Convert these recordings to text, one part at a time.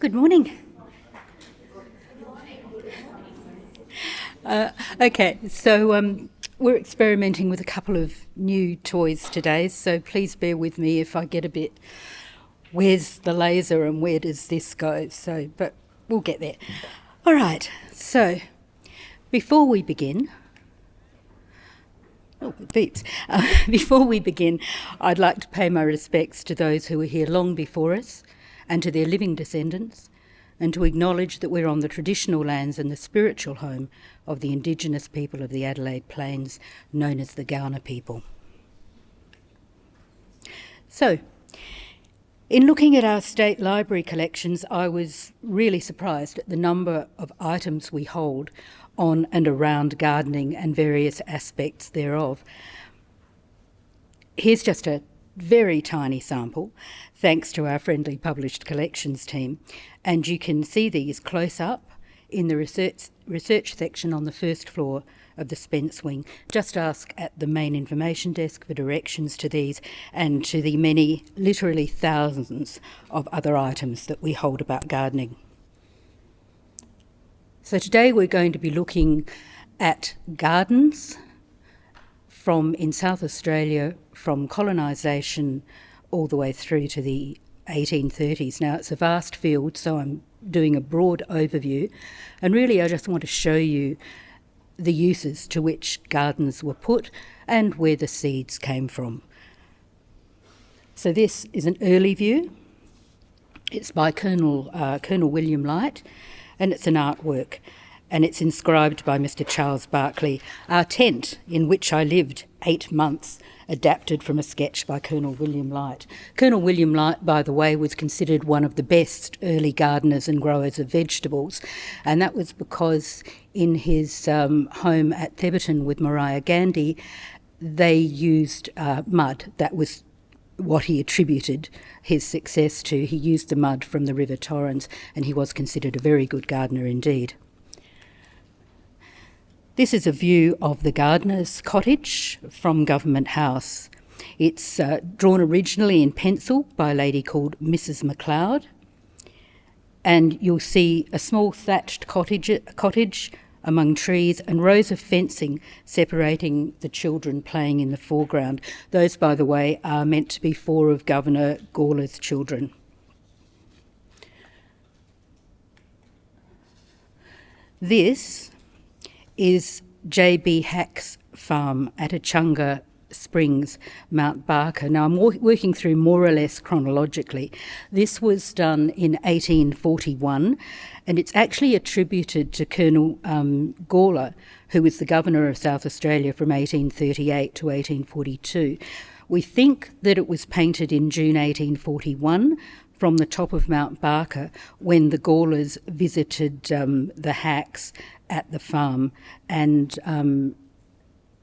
Good morning. Okay, so we're experimenting with a couple of new toys today, so please bear with me if I get a bit, where's the laser and where does this go? But we'll get there. All right, so before we begin, it beeps. Before we begin, I'd like to pay my respects to those who were here long before us and to their living descendants, and to acknowledge that we're on the traditional lands and the spiritual home of the Indigenous people of the Adelaide Plains, known as the Kaurna people. So, in looking at our state library collections, I was really surprised at the number of items we hold on and around gardening and various aspects thereof. Here's just a very tiny sample, thanks to our friendly published collections team, and you can see these close up in the research section on the first floor of the Spence wing. Just ask at the main information desk for directions to these and to the many, literally thousands of other items that we hold about gardening. So today we're going to be looking at gardens in South Australia, from colonisation all the way through to the 1830s. Now, it's a vast field, so I'm doing a broad overview, and really I just want to show you the uses to which gardens were put and where the seeds came from. So this is an early view. It's by Colonel William Light, and it's an artwork, and it's inscribed by Mr. Charles Barkley. Our tent, in which I lived 8 months, adapted from a sketch by Colonel William Light. Colonel William Light, by the way, was considered one of the best early gardeners and growers of vegetables, and that was because in his home at Theberton with Maria Gandhi, they used mud. That was what he attributed his success to. He used the mud from the River Torrens, and he was considered a very good gardener indeed. This is a view of the gardener's cottage from Government House. It's drawn originally in pencil by a lady called Mrs. McLeod, and you'll see a small thatched cottage among trees and rows of fencing separating the children playing in the foreground. Those, by the way, are meant to be 4 of Governor Gawler's children. This is J.B. Hack's farm at Echunga Springs, Mount Barker. Now, I'm working through more or less chronologically. This was done in 1841, and it's actually attributed to Colonel Gawler, who was the governor of South Australia from 1838 to 1842. We think that it was painted in June 1841 from the top of Mount Barker when the Gawlers visited the Hacks at the farm, and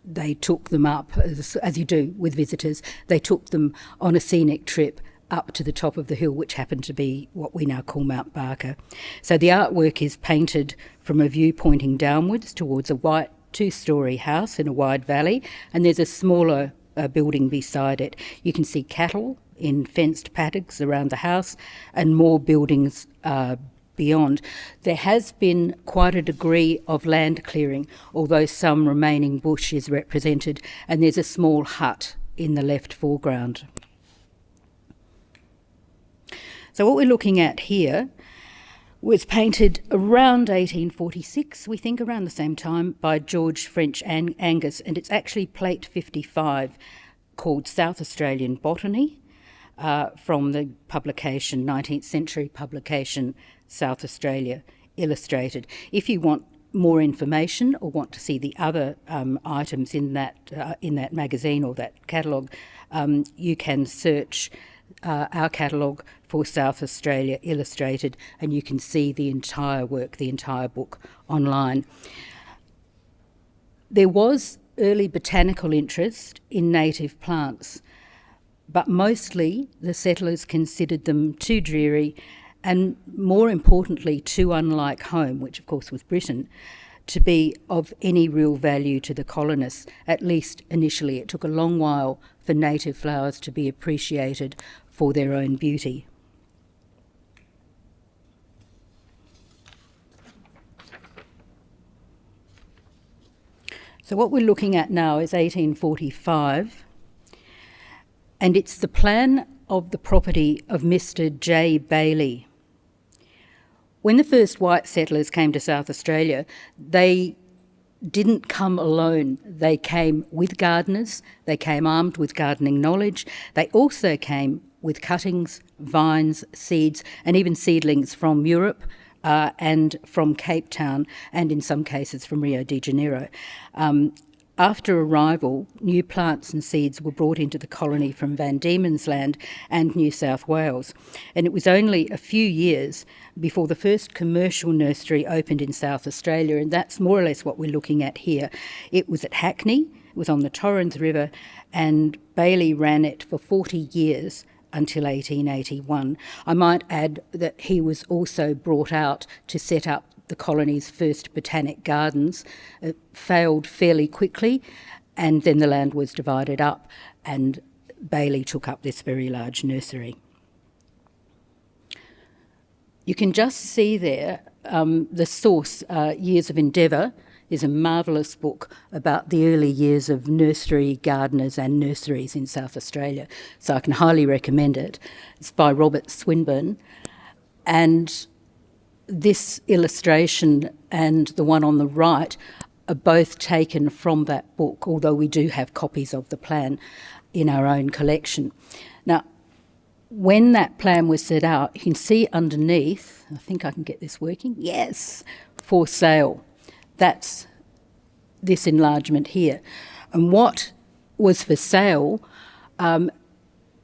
they took them up, as you do with visitors, they took them on a scenic trip up to the top of the hill, which happened to be what we now call Mount Barker. So the artwork is painted from a view pointing downwards towards a white 2-storey house in a wide valley, and there's a smaller building beside it. You can see cattle in fenced paddocks around the house and more buildings beyond. There has been quite a degree of land clearing, although some remaining bush is represented, and there's a small hut in the left foreground. So what we're looking at here was painted around 1846, we think around the same time, by George French Angus, and it's actually plate 55 called South Australian Botany, from the publication, 19th century publication, South Australia Illustrated. If you want more information or want to see the other items in that magazine or that catalogue, you can search our catalogue for South Australia Illustrated, and you can see the entire work, the entire book online. There was early botanical interest in native plants, but mostly the settlers considered them too dreary and, more importantly, too unlike home, which of course was Britain, to be of any real value to the colonists, at least initially. It took a long while for native flowers to be appreciated for their own beauty. So what we're looking at now is 1845, and it's the plan of the property of Mr. J. Bailey. When the first white settlers came to South Australia, they didn't come alone. They came with gardeners, they came armed with gardening knowledge, they also came with cuttings, vines, seeds, and even seedlings from Europe, and from Cape Town, and in some cases from Rio de Janeiro. After arrival, new plants and seeds were brought into the colony from Van Diemen's Land and New South Wales. And it was only a few years before the first commercial nursery opened in South Australia, and that's more or less what we're looking at here. It was at Hackney, it was on the Torrens River, and Bailey ran it for 40 years until 1881. I might add that he was also brought out to set up the colony's first botanic gardens. It failed fairly quickly, and then the land was divided up, and Bailey took up this very large nursery. You can just see there the source, Years of Endeavour, is a marvellous book about the early years of nursery gardeners and nurseries in South Australia, so I can highly recommend it. It's by Robert Swinburne, and this illustration and the one on the right are both taken from that book, although we do have copies of the plan in our own collection. Now, when that plan was set out, you can see underneath, I think I can get this working, yes, for sale. That's this enlargement here. And what was for sale at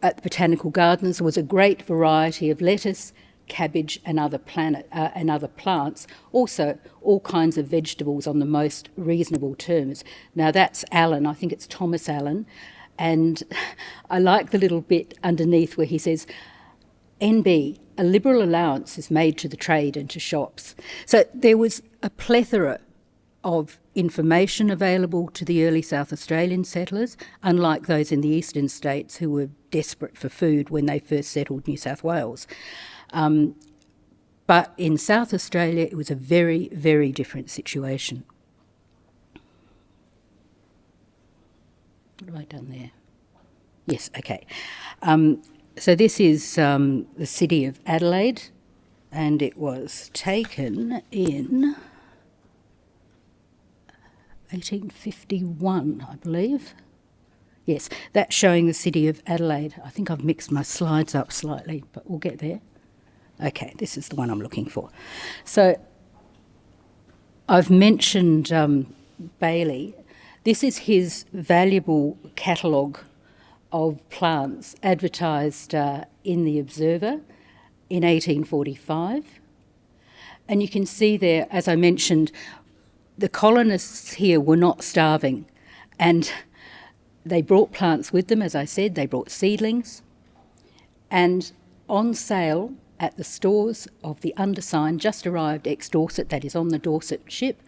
the Botanical Gardens was a great variety of lettuce, cabbage and other plants, also all kinds of vegetables on the most reasonable terms. Now that's Allen, I think it's Thomas Allen, and I like the little bit underneath where he says, NB, a liberal allowance is made to the trade and to shops. So there was a plethora of information available to the early South Australian settlers, unlike those in the eastern states who were desperate for food when they first settled New South Wales. But in South Australia, it was a very, very different situation. What have I done there? Yes, okay. So this is the city of Adelaide, and it was taken in 1851, I believe. Yes, that's showing the city of Adelaide. I think I've mixed my slides up slightly, but we'll get there. Okay, this is the one I'm looking for. So I've mentioned Bailey. This is his valuable catalogue of plants advertised in the Observer in 1845. And you can see there, as I mentioned, the colonists here were not starving, and they brought plants with them, as I said. They brought seedlings, and on sale at the stores of the undersigned, just arrived ex-Dorset, that is on the Dorset ship,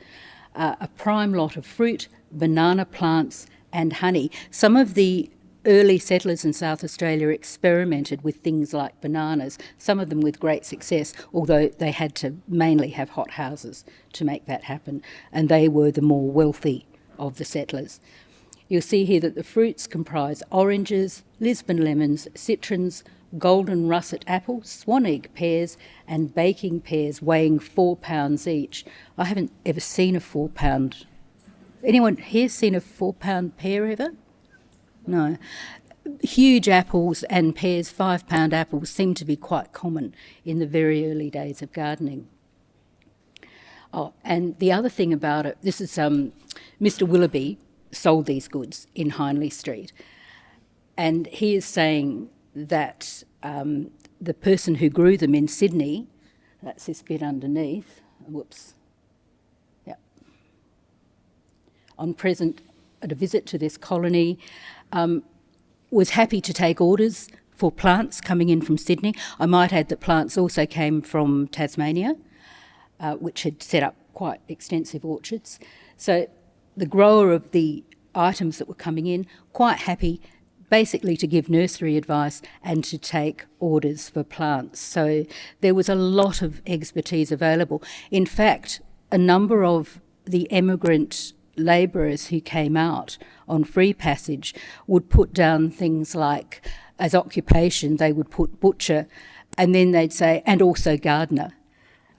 a prime lot of fruit, banana plants and honey. Some of the early settlers in South Australia experimented with things like bananas, some of them with great success, although they had to mainly have hot houses to make that happen, and they were the more wealthy of the settlers. You'll see here that the fruits comprise oranges, Lisbon lemons, citrons, golden russet apples, swan egg pears and baking pears weighing 4 pounds each. I haven't ever seen a 4 pound... Anyone here seen a 4 pound pear ever? No. Huge apples and pears, 5 pound apples, seem to be quite common in the very early days of gardening. Oh, and the other thing about it, this is Mr. Willoughby sold these goods in Hindley Street, and he is saying that the person who grew them in Sydney, that's this bit underneath, whoops, yep, on present at a visit to this colony, was happy to take orders for plants coming in from Sydney. I might add that plants also came from Tasmania, which had set up quite extensive orchards. So the grower of the items that were coming in, quite happy basically to give nursery advice and to take orders for plants. So there was a lot of expertise available. In fact, a number of the emigrant labourers who came out on free passage would put down things like, as occupation, they would put butcher, and then they'd say, and also gardener,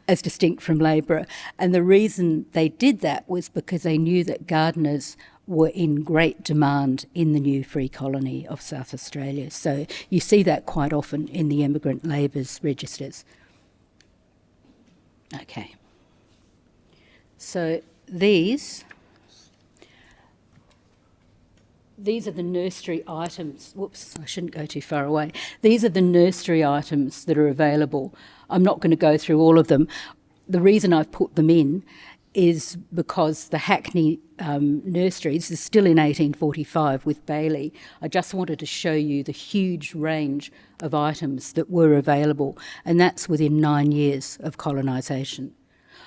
as distinct from labourer. And the reason they did that was because they knew that gardeners were in great demand in the new free colony of South Australia. So you see that quite often in the Emigrant Labour's registers. Okay. So these are the nursery items. Whoops, I shouldn't go too far away. These are the nursery items that are available. I'm not going to go through all of them. The reason I've put them in is because the Hackney nurseries is still in 1845 with Bailey. I just wanted to show you the huge range of items that were available, and that's within 9 years of colonisation.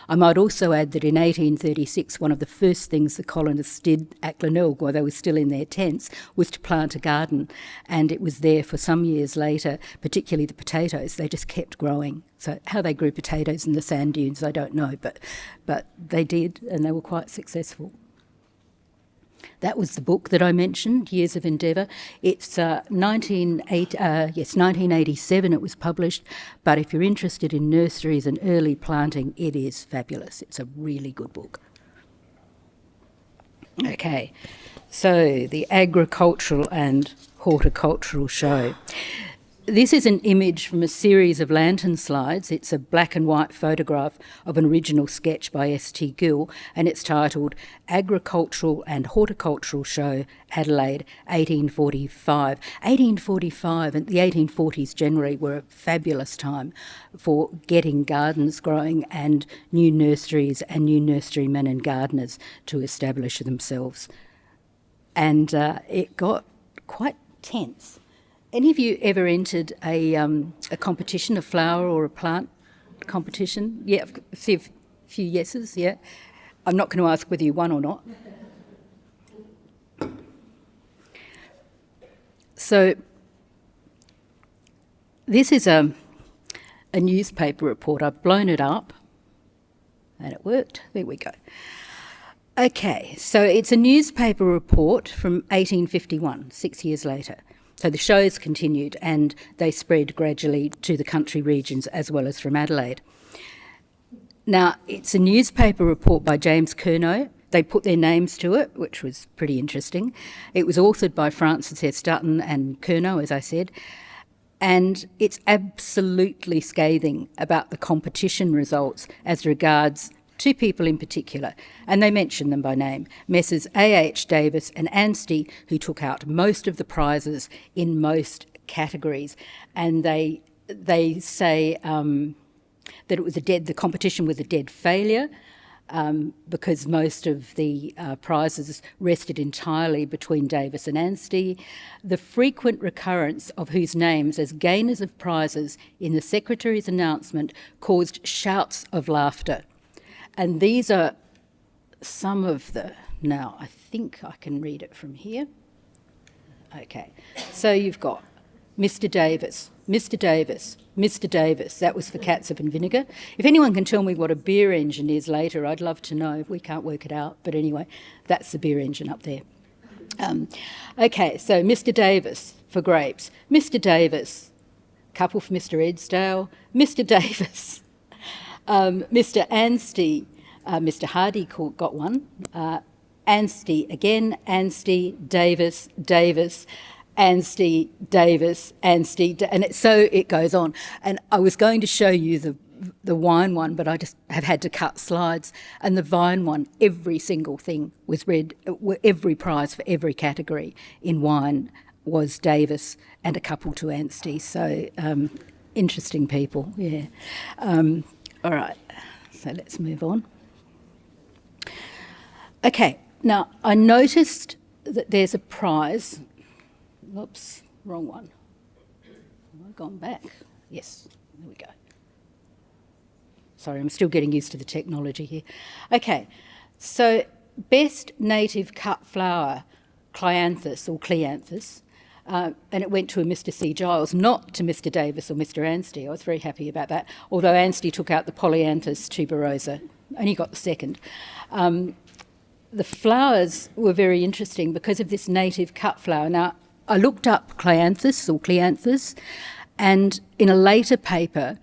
I might also add that in 1836, one of the first things the colonists did at Glenelg, while they were still in their tents, was to plant a garden. And it was there for some years later, particularly the potatoes. They just kept growing. So how they grew potatoes in the sand dunes, I don't know, but they did, and they were quite successful. That was the book that I mentioned, Years of Endeavour. It's 1987 it was published, but if you're interested in nurseries and early planting, it is fabulous. It's a really good book. Okay, so the Agricultural and Horticultural Show. This is an image from a series of lantern slides. It's a black and white photograph of an original sketch by S.T. Gill, and it's titled Agricultural and Horticultural Show, Adelaide, 1845. 1845 and the 1840s generally were a fabulous time for getting gardens growing and new nurseries and new nurserymen and gardeners to establish themselves. And it got quite tense. Any of you ever entered a competition, a flower or a plant competition? Yeah, I see a few yeses, yeah. I'm not going to ask whether you won or not. So this is a newspaper report. I've blown it up and it worked. There we go. Okay, so it's a newspaper report from 1851, 6 years later. So the shows continued and they spread gradually to the country regions as well as from Adelaide. Now, it's a newspaper report by James Curnow. They put their names to it, which was pretty interesting. It was authored by Francis S. Dutton and Curnow, as I said, and it's absolutely scathing about the competition results as regards two people in particular, and they mention them by name, Messrs A.H. Davis and Anstey, who took out most of the prizes in most categories. And they say that it was the competition was a dead failure because most of the prizes rested entirely between Davis and Anstey. The frequent recurrence of whose names as gainers of prizes in the Secretary's announcement caused shouts of laughter. And these are some of the... Now, I think I can read it from here. Okay, so you've got Mr. Davis, Mr. Davis, Mr. Davis. That was for catsup and vinegar. If anyone can tell me what a beer engine is later, I'd love to know. We can't work it out, but anyway, that's the beer engine up there. Okay, so Mr. Davis for grapes. Mr. Davis, couple for Mr. Edsdale. Mr. Davis. Mr. Anstey, Mr. Hardy got one. Anstey again, Anstey, Davis, Davis, Anstey, Davis, Anstey, and so it goes on. And I was going to show you the wine one, but I just have had to cut slides. And the wine one, every single thing was read, every prize for every category in wine was Davis and a couple to Anstey. So interesting people, yeah. All right, so let's move on. Okay, now I noticed that there's a prize. Oops, wrong one. Have I gone back? Yes, there we go. Sorry, I'm still getting used to the technology here. Okay, so best native cut flower, Cleanthus or Cleanthus, and it went to a Mr. C. Giles, not to Mr. Davis or Mr. Anstey. I was very happy about that, although Anstey took out the Polyanthus tuberosa, only got the second. the flowers were very interesting because of this native cut flower. Now, I looked up Cleanthus, and in a later paper,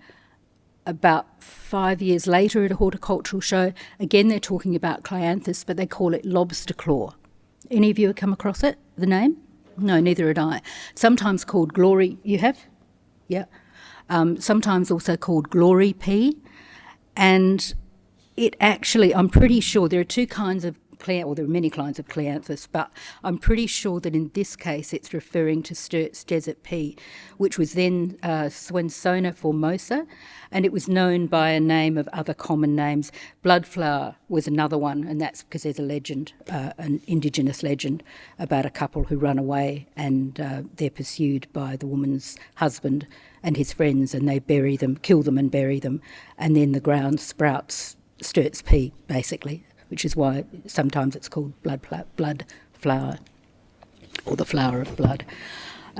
about 5 years later at a horticultural show, again they're talking about Cleanthus, but they call it lobster claw. Any of you have come across it, the name? No, neither had I. Sometimes called glory, you have? Yeah. Sometimes also called glory pea. And it actually, I'm pretty sure there are two kinds of there are many kinds of Cleanthus, but I'm pretty sure that in this case it's referring to Sturt's desert pea, which was then Swansona formosa, and it was known by a name of other common names. Bloodflower was another one, and that's because there's a legend, an indigenous legend, about a couple who run away and they're pursued by the woman's husband and his friends, and they bury them, kill them and bury them, and then the ground sprouts Sturt's pea, basically, which is why sometimes it's called blood flower, or the flower of blood.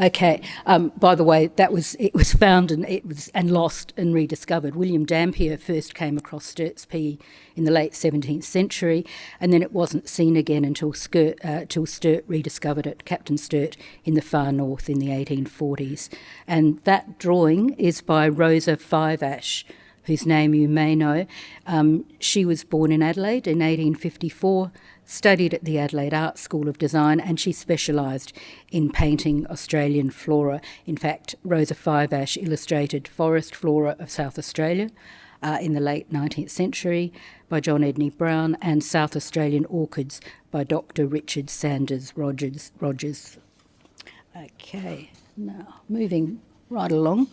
Okay. By the way, it was found and lost and rediscovered. William Dampier first came across Sturt's pea in the late 17th century, and then it wasn't seen again until Sturt rediscovered it, Captain Sturt, in the far north in the 1840s. And that drawing is by Rosa Fiveash, whose name you may know. She was born in Adelaide in 1854, studied at the Adelaide Art School of Design, and she specialised in painting Australian flora. In fact, Rosa Fiveash illustrated Forest Flora of South Australia in the late 19th century by John Edney Brown, and South Australian Orchids by Dr. Richard Sanders Rogers. Okay, now moving right along.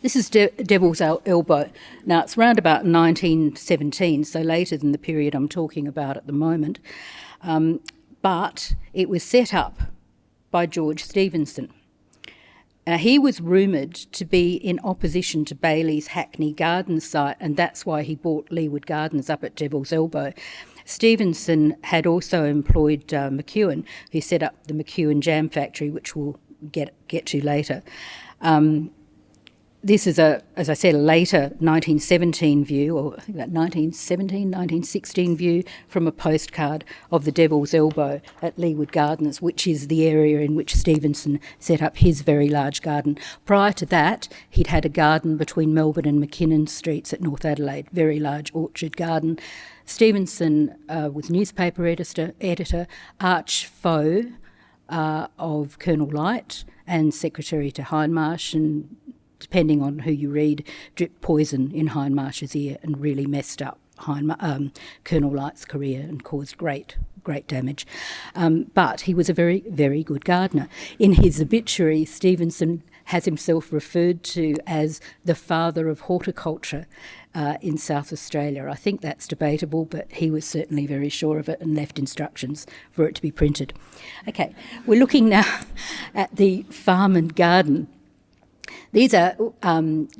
This is Devil's Elbow. Now, it's around about 1917, so later than the period I'm talking about at the moment, but it was set up by George Stephenson. He was rumoured to be in opposition to Bailey's Hackney Gardens site, and that's why he bought Leeward Gardens up at Devil's Elbow. Stephenson had also employed McEwen, who set up the McEwen Jam Factory, which we'll get to later. This is, as I said, a later 1917 view, or I think that 1916 view from a postcard of the Devil's Elbow at Leeward Gardens, which is the area in which Stephenson set up his very large garden. Prior to that, he'd had a garden between Melbourne and McKinnon Streets at North Adelaide, very large orchard garden. Stephenson was newspaper editor, arch foe of Colonel Light and secretary to Hindmarsh, and depending on who you read, dripped poison in Hindmarsh's ear and really messed up Colonel Light's career and caused great damage. But he was a very, very good gardener. In his obituary, Stephenson has himself referred to as the father of horticulture in South Australia. I think that's debatable, but he was certainly very sure of it and left instructions for it to be printed. Okay, we're looking now at the Farm and Garden. These are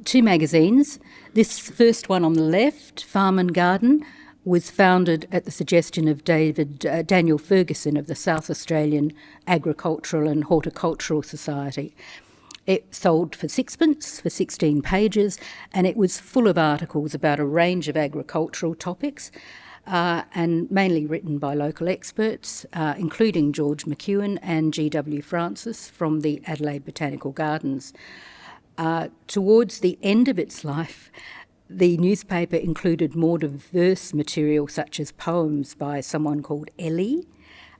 two magazines. This first one on the left, Farm and Garden, was founded at the suggestion of Daniel Ferguson of the South Australian Agricultural and Horticultural Society. It sold for sixpence for 16 pages, and it was full of articles about a range of agricultural topics, and mainly written by local experts, including George McEwen and G.W. Francis from the Adelaide Botanical Gardens. Towards the end of its life, the newspaper included more diverse material such as poems by someone called Ellie,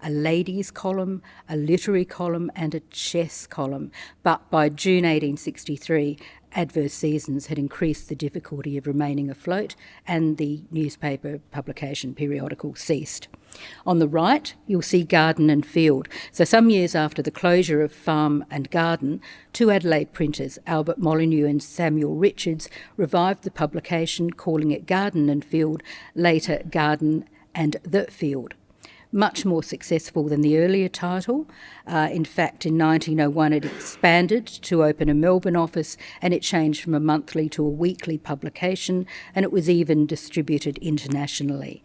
a ladies' column, a literary column and a chess column. But by June 1863, adverse seasons had increased the difficulty of remaining afloat and the newspaper publication periodical ceased. On the right, you'll see Garden and Field. So some years after the closure of Farm and Garden, two Adelaide printers, Albert Molyneux and Samuel Richards, revived the publication, calling it Garden and Field, later Garden and the Field. Much more successful than the earlier title. In fact, in 1901 it expanded to open a Melbourne office, and it changed from a monthly to a weekly publication, and it was even distributed internationally.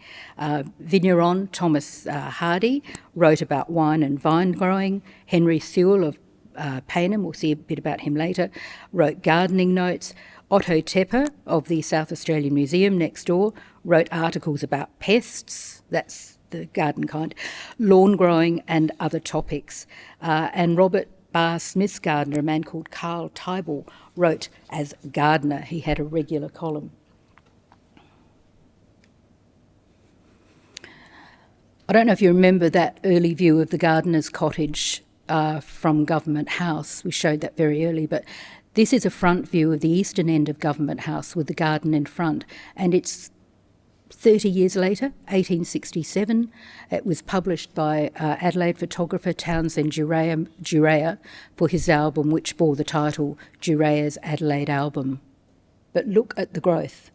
Vigneron Thomas Hardy wrote about wine and vine growing. Henry Sewell of Payneham, we'll see a bit about him later, wrote gardening notes. Otto Tepper of the South Australian Museum next door wrote articles about pests. That's the garden kind, lawn growing and other topics. And Robert Barr Smith's gardener, a man called Carl Tybal, wrote as gardener. He had a regular column. I don't know if you remember that early view of the gardener's cottage from Government House. We showed that very early, but this is a front view of the eastern end of Government House with the garden in front, and it's 30 years later, 1867. It was published by Adelaide photographer Townsend Duryea for his album, which bore the title Duryea's Adelaide Album. But look at the growth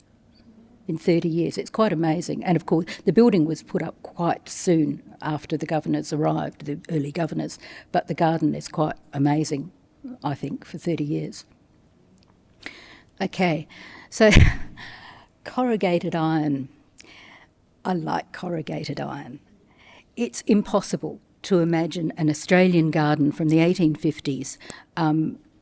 in 30 years. It's quite amazing. And of course, the building was put up quite soon after the governors arrived, the early governors, but the garden is quite amazing, I think, for 30 years. Okay, so corrugated iron. I like corrugated iron. It's impossible to imagine an Australian garden from the 1850s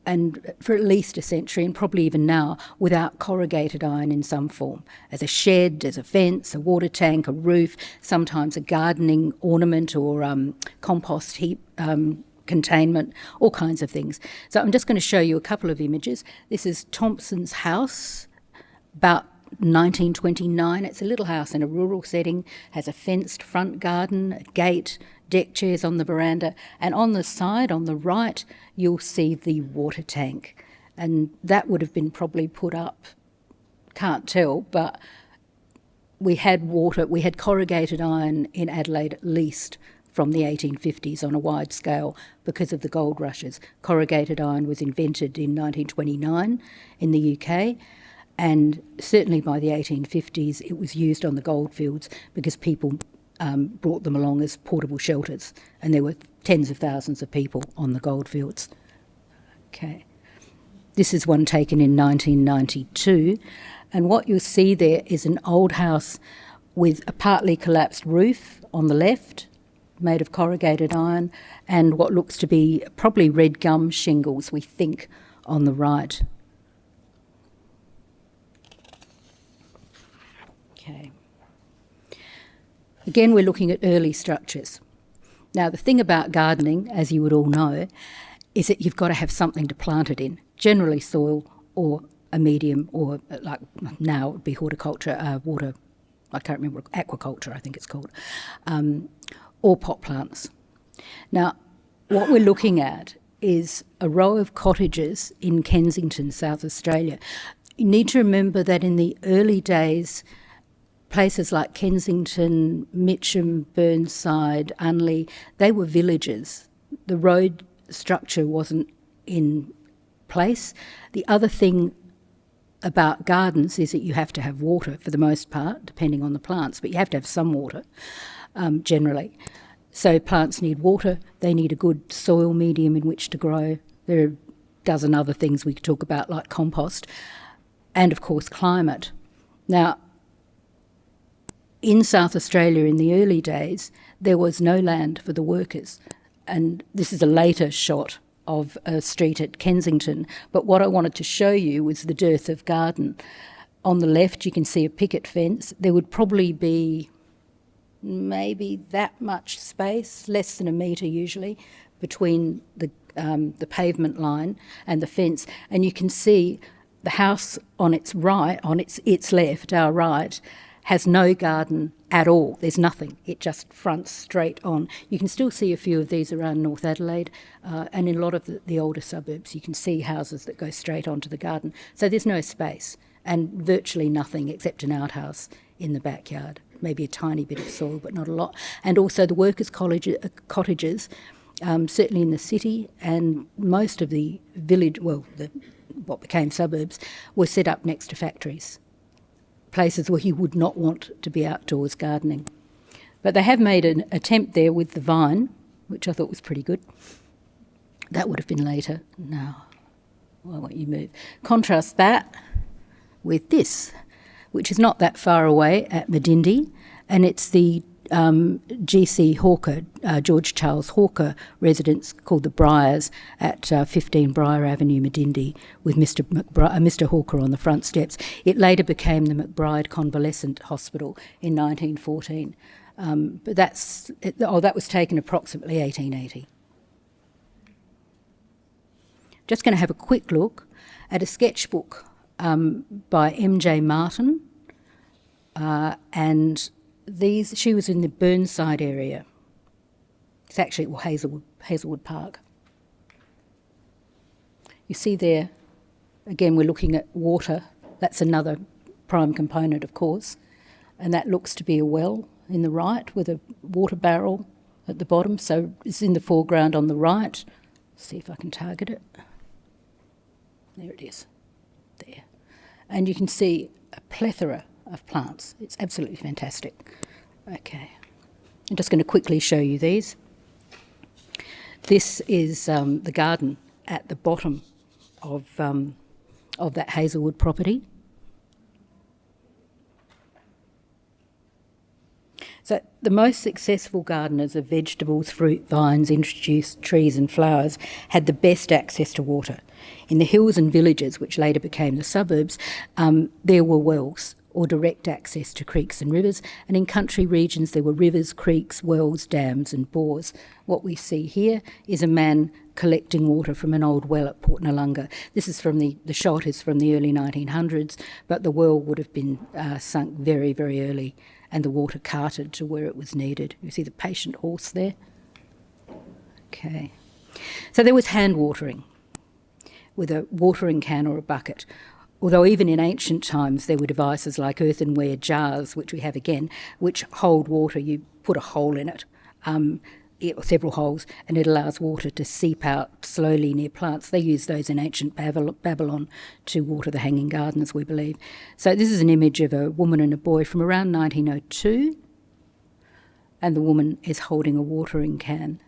and for at least a century, and probably even now, without corrugated iron in some form, as a shed, as a fence, a water tank, a roof, sometimes a gardening ornament or compost heap containment, all kinds of things. So I'm just going to show you a couple of images. This is Thompson's house, about 1929. It's a little house in a rural setting, has a fenced front garden, a gate, deck chairs on the veranda, and on the side, on the right, you'll see the water tank. And that would have been probably put up, can't tell, but we had water, we had corrugated iron in Adelaide at least from the 1850s on a wide scale because of the gold rushes. Corrugated iron was invented in 1929 in the UK, and certainly by the 1850s it was used on the goldfields because people brought them along as portable shelters, and there were tens of thousands of people on the goldfields. Okay. This is one taken in 1992, and what you'll see there is an old house with a partly collapsed roof on the left, made of corrugated iron, and what looks to be probably red gum shingles, we think, on the right. Okay. Again, we're looking at early structures. Now, the thing about gardening, as you would all know, is that you've got to have something to plant it in, generally soil or a medium, or like now it would be horticulture, water, I can't remember, aquaculture I think it's called, or pot plants. Now, what we're looking at is a row of cottages in Kensington, South Australia. You need to remember that in the early days, places like Kensington, Mitcham, Burnside, Unley, they were villages. The road structure wasn't in place. The other thing about gardens is that you have to have water for the most part, depending on the plants, but you have to have some water generally. So plants need water, they need a good soil medium in which to grow. There are a dozen other things we could talk about, like compost, and of course climate. Now, in South Australia in the early days, there was no land for the workers. And this is a later shot of a street at Kensington. But what I wanted to show you was the dearth of garden. On the left, you can see a picket fence. There would probably be maybe that much space, less than a metre usually, between the pavement line and the fence. And you can see the house on its right, on its left, our right, has no garden at all. There's nothing. It just fronts straight on. You can still see a few of these around North Adelaide, and in a lot of the older suburbs you can see houses that go straight onto the garden. So there's no space, and virtually nothing except an outhouse in the backyard. Maybe a tiny bit of soil, but not a lot. And also the workers' cottages, certainly in the city, and most of the village, what became suburbs, were set up next to factories, places where you would not want to be outdoors gardening. But they have made an attempt there with the vine, which I thought was pretty good. That would have been later. Now, why won't you move? Contrast that with this, which is not that far away at Medindie, and it's the G.C. Hawker, George Charles Hawker residence called the Briars at 15 Briar Avenue, Medindie, with Mr. Hawker on the front steps. It later became the McBride Convalescent Hospital in 1914. But that was taken approximately 1880. Just going to have a quick look at a sketchbook by M.J. Martin, and she was in the Burnside area. It's actually Hazelwood Park. You see there, again, we're looking at water. That's another prime component, of course, and that looks to be a well in the right with a water barrel at the bottom, so it's in the foreground on the right. Let's see if I can target it. There it is, there. And you can see a plethora of plants. It's absolutely fantastic. Okay, I'm just going to quickly show you these. This is the garden at the bottom of that Hazelwood property. So the most successful gardeners of vegetables, fruit, vines, introduced trees and flowers had the best access to water. In the hills and villages, which later became the suburbs, there were wells or direct access to creeks and rivers, and in country regions there were rivers, creeks, wells, dams and bores. What we see here is a man collecting water from an old well at Port Noarlunga. This is from the shot is from the early 1900s, but the well would have been sunk very, very early, and the water carted to where it was needed. You see the patient horse there? Okay. So there was hand watering with a watering can or a bucket. Although even in ancient times there were devices like earthenware jars, which we have again, which hold water. You put a hole in it, several holes, and it allows water to seep out slowly near plants. They used those in ancient Babylon to water the hanging gardens, we believe. So this is an image of a woman and a boy from around 1902, and the woman is holding a watering can.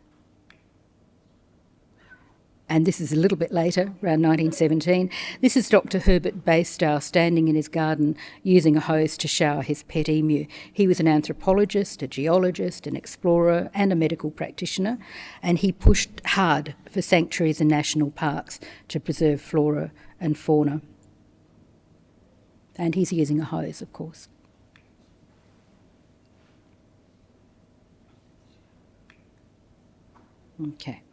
And this is a little bit later, around 1917. This is Dr. Herbert Baystow standing in his garden using a hose to shower his pet emu. He was an anthropologist, a geologist, an explorer and a medical practitioner, and he pushed hard for sanctuaries and national parks to preserve flora and fauna. And he's using a hose, of course. Okay.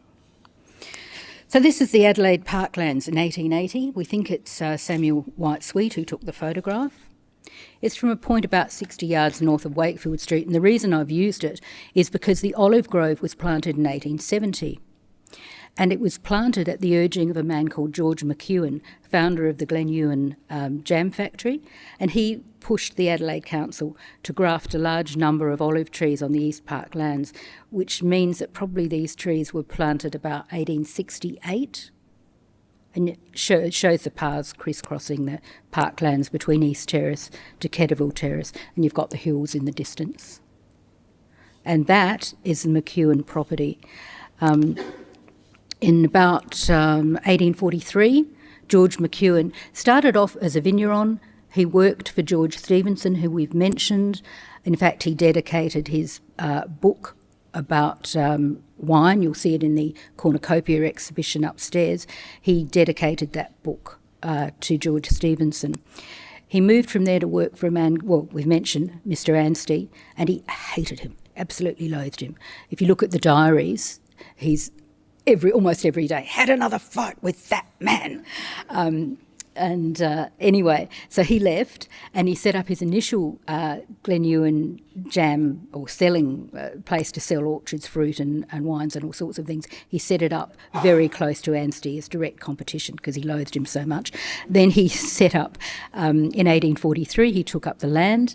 So this is the Adelaide Parklands in 1880. We think it's Samuel White-Sweet who took the photograph. It's from a point about 60 yards north of Wakefield Street, and the reason I've used it is because the olive grove was planted in 1870. And it was planted at the urging of a man called George McEwen, founder of the Glenewan jam factory, and he pushed the Adelaide Council to graft a large number of olive trees on the East Park lands, which means that probably these trees were planted about 1868. And it shows the paths crisscrossing the parklands between East Terrace to Kedderville Terrace, and you've got the hills in the distance. And that is the McEwen property. In about 1843, George McEwen started off as a vigneron. He worked for George Stephenson, who we've mentioned. In fact, he dedicated his book about wine. You'll see it in the cornucopia exhibition upstairs. He dedicated that book to George Stephenson. He moved from there to work for a man, well, we've mentioned Mr. Anstey, and he hated him, absolutely loathed him. If you look at the diaries, he's almost every day had another fight with that man. Anyway, so he left and he set up his initial Glenewan jam or selling place to sell orchards, fruit and wines and all sorts of things. He set it up very close to Anstey as direct competition because he loathed him so much. Then he set up, in 1843, he took up the land,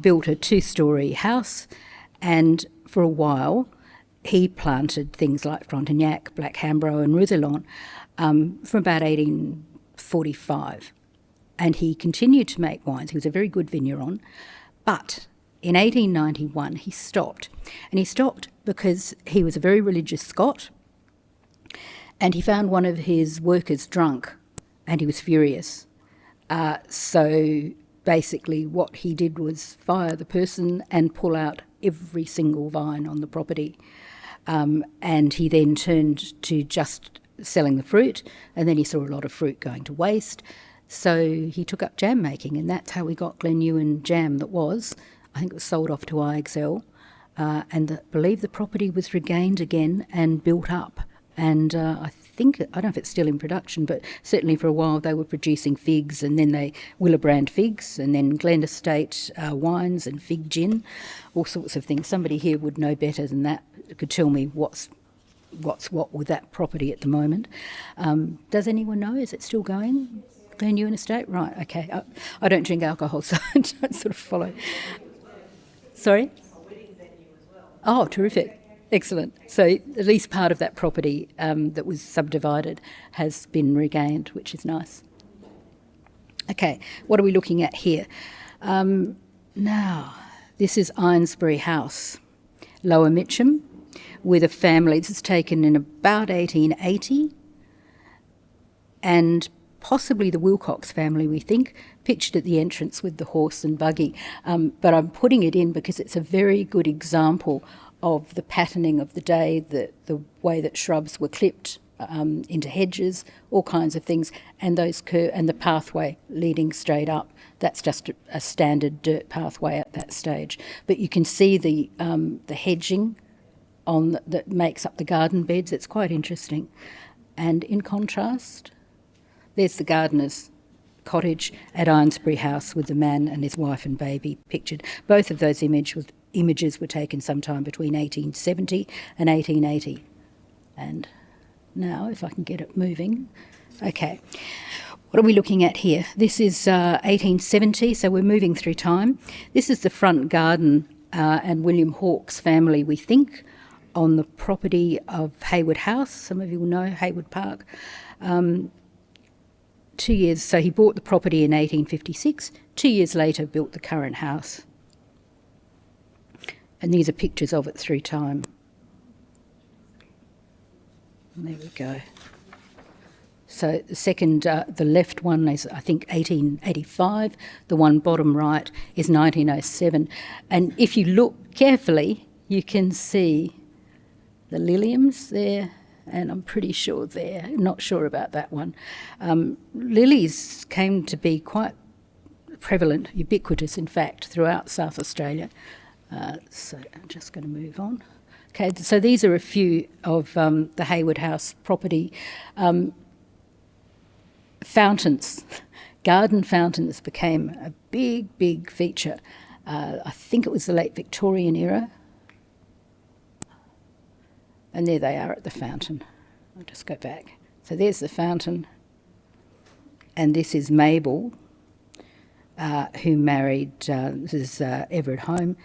built a 2-storey house, and for a while he planted things like Frontenac, Black Hambro and Roussillon from about 1845. And he continued to make wines. He was a very good vigneron. But in 1891 he stopped. And he stopped because he was a very religious Scot, and he found one of his workers drunk and he was furious. So basically what he did was fire the person and pull out every single vine on the property. And he then turned to just selling the fruit, and then he saw a lot of fruit going to waste. So he took up jam making, and that's how we got Glenewan jam that was, I think it was sold off to IXL, and I believe the property was regained again and built up. And I don't know if it's still in production, but certainly for a while they were producing figs, and then Willibrand figs, and then Glen Estate wines and fig gin, all sorts of things. Somebody here would know better than that, could tell me what's what with that property at the moment. Does anyone know? Is it still going? Glen Ewan Estate? Right, okay. I don't drink alcohol, so I don't sort of follow. Sorry? Oh, terrific. Excellent. So at least part of that property that was subdivided has been regained, which is nice. Okay, what are we looking at here? Now, this is Ironsbury House, Lower Mitcham, with a family. This is taken in about 1880, and possibly the Wilcox family, we think, pictured at the entrance with the horse and buggy. But I'm putting it in because it's a very good example of the patterning of the day, the way that shrubs were clipped into hedges, all kinds of things, and and the pathway leading straight up. That's just a standard dirt pathway at that stage. But you can see the hedging that makes up the garden beds. It's quite interesting. And in contrast, there's the gardener's cottage at Ironsbury House with the man and his wife and baby pictured. Both of those images were taken sometime between 1870 and 1880. And now, if I can get it moving. Okay, what are we looking at here? This is 1870, so we're moving through time. This is the front garden and William Hawke's family, we think, on the property of Hayward House. Some of you will know Hayward Park. 2 years, so he bought the property in 1856. 2 years later, built the current house. And these are pictures of it through time. And there we go. So the second, the left one is, I think, 1885. The one bottom right is 1907. And if you look carefully, you can see the liliums there, and I'm pretty sure there. Not sure about that one. Lilies came to be quite prevalent, ubiquitous, in fact, throughout South Australia. So I'm just going to move on. Okay, so these are a few of the Hayward House property. Fountains, garden fountains became a big, big feature. I think it was the late Victorian era. And there they are at the fountain. I'll just go back. So there's the fountain. And this is Mabel, who married, this is Everett Home,